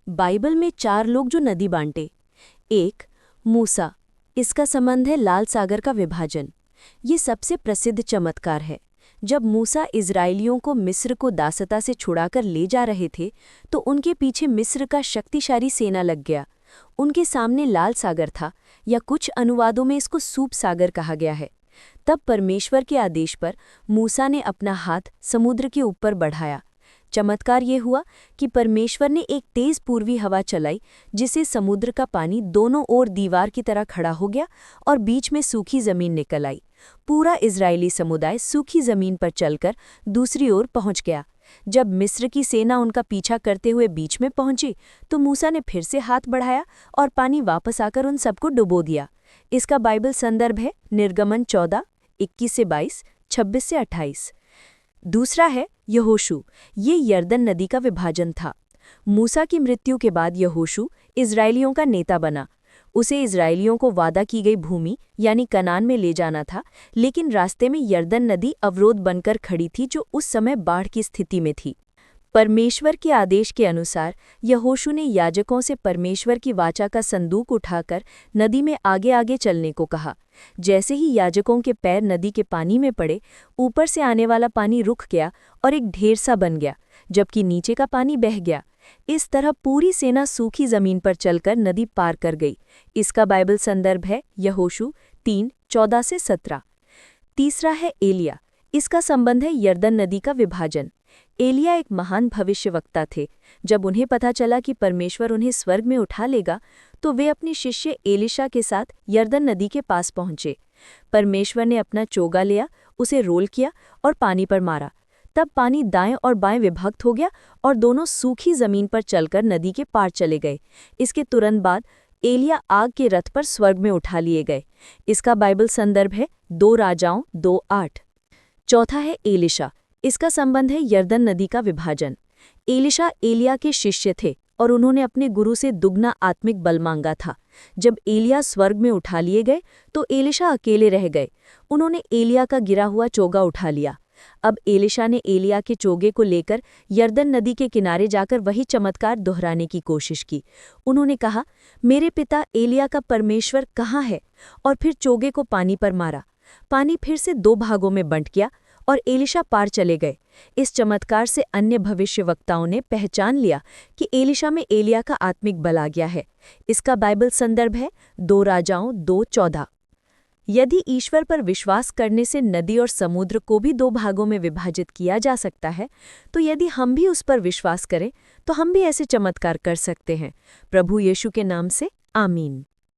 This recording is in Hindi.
बाइबल में 4 लोग जो नदी बांटे। 1. मूसा। इसका संबंध है लाल सागर का विभाजन। ये सबसे प्रसिद्ध चमत्कार है। जब मूसा इजरायलियों को मिस्र को दासता से छुड़ाकर ले जा रहे थे तो उनके पीछे मिस्र का शक्तिशाली सेना लग गया। उनके सामने लाल सागर था, या कुछ अनुवादों में इसको सूप सागर कहा गया है। तब परमेश्वर के आदेश पर मूसा ने अपना हाथ समुद्र के ऊपर बढ़ाया। चमत्कार ये हुआ कि परमेश्वर ने एक तेज पूर्वी हवा चलाई, जिससे समुद्र का पानी दोनों ओर दीवार की तरह खड़ा हो गया और बीच में सूखी जमीन निकल आई। पूरा इजरायली समुदाय सूखी जमीन पर चलकर दूसरी ओर पहुंच गया। जब मिस्र की सेना उनका पीछा करते हुए बीच में पहुंची तो मूसा ने फिर से हाथ बढ़ाया और पानी वापस आकर उन सबको डुबो दिया। इसका बाइबल संदर्भ है निर्गमन 14, 21-22, 26-28। दूसरा है यहोशू। ये यरदन नदी का विभाजन था। मूसा की मृत्यु के बाद यहोशू इजरायलियों का नेता बना। उसे इजरायलियों को वादा की गई भूमि यानी कनान में ले जाना था, लेकिन रास्ते में यरदन नदी अवरोध बनकर खड़ी थी, जो उस समय बाढ़ की स्थिति में थी। परमेश्वर के आदेश के अनुसार यहोशू ने याजकों से परमेश्वर की वाचा का संदूक उठाकर नदी में आगे आगे चलने को कहा। जैसे ही याजकों के पैर नदी के पानी में पड़े, ऊपर से आने वाला पानी रुक गया और एक ढेर सा बन गया, जबकि नीचे का पानी बह गया। इस तरह पूरी सेना सूखी जमीन पर चलकर नदी पार कर गई। इसका बाइबल संदर्भ है यहोशू 3, 14-17। तीसरा है एलिया। इसका संबंध है यरदन नदी का विभाजन। एलिया एक महान भविष्यवक्ता थे। जब उन्हें पता चला कि परमेश्वर उन्हें स्वर्ग में उठा लेगा तो वे अपने शिष्य एलिशा के साथ यरदन नदी के पास पहुंचे। परमेश्वर ने अपना चोगा लिया, उसे रोल किया और पानी पर मारा। तब पानी दाएं और बाएं विभक्त हो गया और दोनों सूखी जमीन पर चलकर नदी के पार चले गए। इसके तुरंत बाद एलिया आग के रथ पर स्वर्ग में उठा लिए गए। इसका बाइबल संदर्भ है 2 राजाओं 2:8। चौथा है एलिशा। इसका संबंध है यरदन नदी का विभाजन। एलिशा एलिया के शिष्य थे और उन्होंने अपने गुरु से दुगना आत्मिक बल मांगा था। जब एलिया स्वर्ग में उठा लिए गए तो एलिशा अकेले रह गए। उन्होंने एलिया का गिरा हुआ चोगा उठा लिया। अब एलिशा ने एलिया के चोगे को लेकर यरदन नदी के किनारे जाकर वही चमत्कार दोहराने की कोशिश की। उन्होंने कहा, मेरे पिता एलिया का परमेश्वर कहाँ है? और फिर चोगे को पानी पर मारा। पानी फिर से 2 भागों में बंट गया और एलिशा पार चले गए। इस चमत्कार से अन्य भविष्यवक्ताओं ने पहचान लिया कि एलिशा में एलिया का आत्मिक बल आ गया है। इसका बाइबल संदर्भ है 2 राजाओं 2:14। यदि ईश्वर पर विश्वास करने से नदी और समुद्र को भी 2 भागों में विभाजित किया जा सकता है, तो यदि हम भी उस पर विश्वास करें तो हम भी ऐसे चमत्कार कर सकते हैं। प्रभु यीशु के नाम से आमीन।